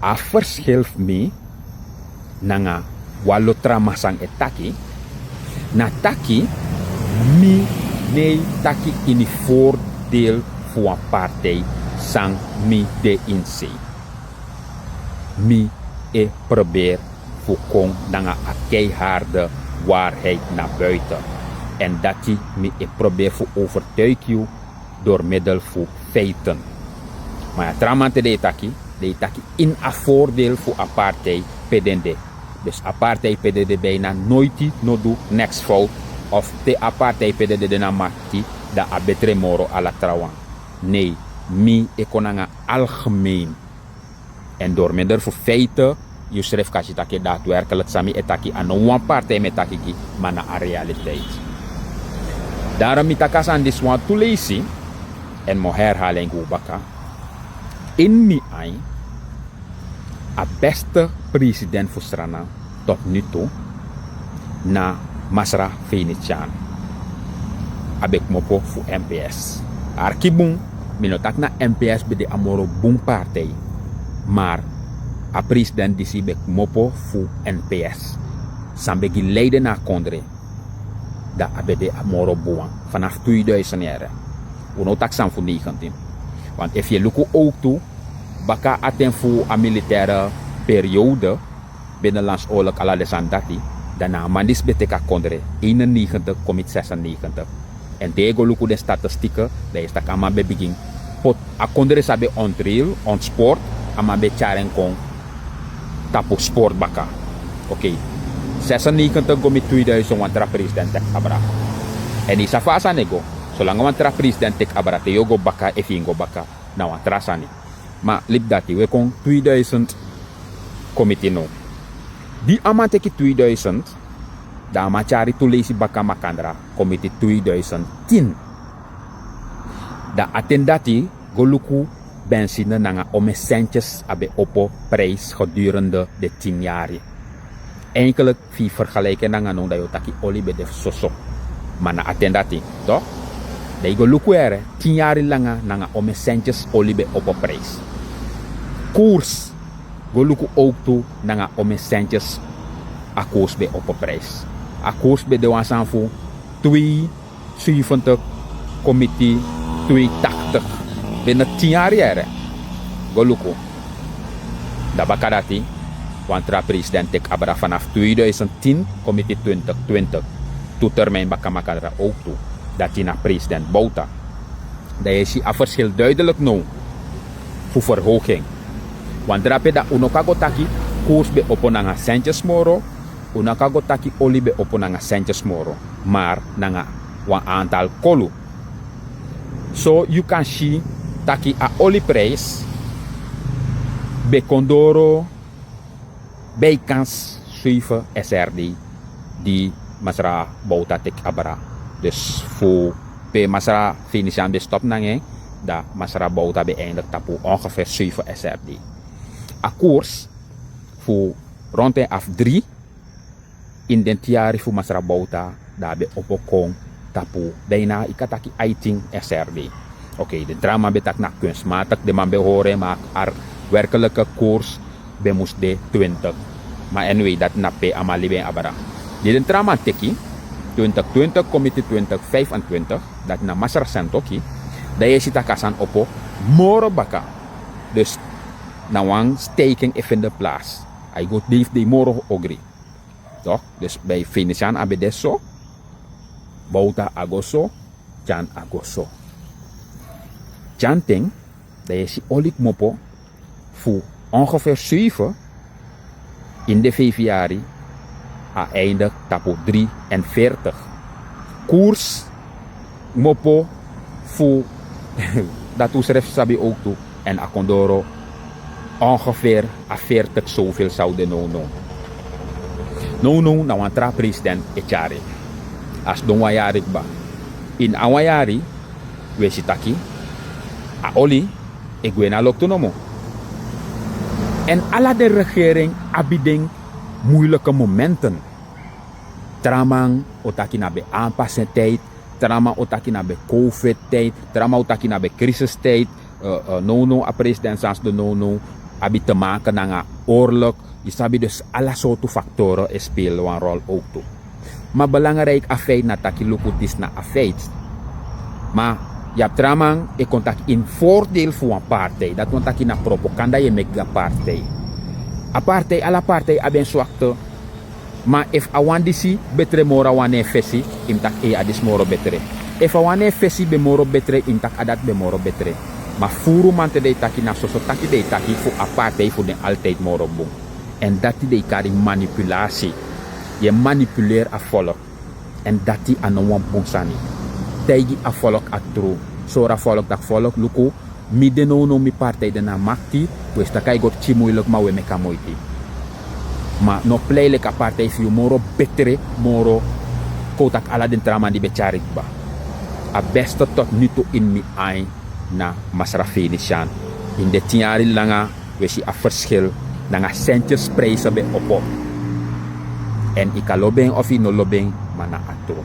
A verschil me nanga walo trama sang etaki na taki mi nee taki in voordeel voor een partij sang mi de inse. Mi probeer voorkom nanga a keiharde waarheid naar buiten. En dat mi probeer voor overtuigen door middel van feiten. Maar ja, tramante de taki in a voordeel voor a partij PDD. Dus a partij PDD bijna nooit no do next fout. Of de a partij PDD de na makti da a betre moro ala trawan. Nee, mi ekonanga algemeen. En door middel van feiten, je schrijft kasi taki daadwerkelijk sami etaki aan een partij met taki maar na a realiteit. Daarom mi takasan dis wan to lezen en mo herhaling ubaka. In mi ai a beste president voor Strana tot nu toe na Masra Venetiaan. Abek mopo voor NPS. Arkibung minotak na NPS bij de Amoro Boom partij. Maar a president disi bek mopo voor NPS. Sambegi leiden naar Kondre. Da abede Amoro Boom vanaf 2000 jaar. Unotak sam voor 19. Want if je lukt ook toe, baka aten voor een militaire periode binnenlands oorlog ala de Sandati, daarna mandis beteka kondre 91 komit 96. En tegen luku de statistieken, daar is dat allemaal bij begin. Pot a kondre sabe on trail, on sport, ama be charen kon tapu sport baka. Oké. 96 komit 2000 wantra president tek abra. En isa fasa nego. Zolang wantra president tek abra te yogo baka e fingo baka na wantra sani. Maar lip dati we kon 2000 komite no. Die amanteki 2000 da amachari to lesi baka makandra komite 2010. Da attendati goluku benzine nanga ome centjes abe oppo prijs gedurende de 10 jaar. Enkele vi vergelijken nanga no da yotaki oli be de soso. Maar na attendati, toch? Da goluku ere 10 jaar langa nanga ome centjes oli be oppo prijs. Koers goluku ook toe nanga ome centjes a koers be op prijs. A koers be de wansan voor 270 committee 280 binnen 10 jaar jaren. Goluku. Da bakarati wantra president tek abra vanaf 2010 committee 2020 toetermijn bakamakadra ook toe dat je naar president Bouta. Dat is je verschil duidelijk nou voor verhoging. Want drape da unokago taki koers be oponanga centjes moro, unokago taki oli be oponanga centjes moro, maar nanga wan aantal kolu. So you can see taki a oli prijs be kondoro bij kans 7 SRD die masra bouta tek abra. Dus voor pe masra Venetiaan be stop nange da masra bouta beëindigt tapu ongeveer 7 SRD. A koers voor rond en af 3 in den tiari voor Masra Bouta daarbij opokong tapu bijna ikataki 18 SRD. Oké, de drama betak na kunstmatig de man behoren maar er werkelijke koers be moest de 20. Maar anyway dat na pe amali ben abara. De drama teki 2020 committee 2025 dat na Masra Santoki dat je zit kasan opo moro baka. Dus na wang staking even de plaats. I go leave de moro ogri. Toch? Dus bij Venetiaan abedeso, Bouta agoso, Jan agoso. Jan ting, dat is olik mopo, voor ongeveer 7 in de 5 jaar, a einde tapo 43. Koers mopo voor dat toeschrift sabi ook toe en a kondoro ongeveer a 40 zoveel zouden no. No, na wantra president echare. As don wayari ba. In awayari, we sitaki, a oli, egwena loktonomo. En alla de regering abiding moeilijke momenten. Tramang otaki na be aanpassen tijd, trama otaki na be COVID tijd, trama otaki na be crisis tijd, no a president sans de no, Abi te maken met een oorlog. Je sabi dus alle soorten factoren spelen een rol ook toe. Maar belangrijk afeit na taki lukut is na afeit. Maar je hebt tramang, je contact in voordeel voor een partij. Dat want taki na propaganda je met de partij. A partij, alle partij hebben zwakte. Maar if I want disi betre mora wane fesi, im tak adis moro betre. If I wane fesi be moro betre, im tak adat be moro betre. Maar furu man te de taki na soso taki de taki voor a partij voor de altijd moro boom. En dat die kari manipulatie. Je manipuleert a volk. En dat die aan een bonsani. Tegi a volk a tro. Sora volk dat volk luko. Mi de no mi partij de na makti. Dus dat kan je goed chi moeilijk maar we meka moeite. Maar no playlijk a partij voor moro betere moro. Kotak ala den trama di becharik ba. A beste tot nu toe in mi ai na masrafini shan. In de 10 jaar langa we zie a verschil. Nanga centjes prijzen bij opop. En ik kan lobbying of ik no lobbying, maar na atro.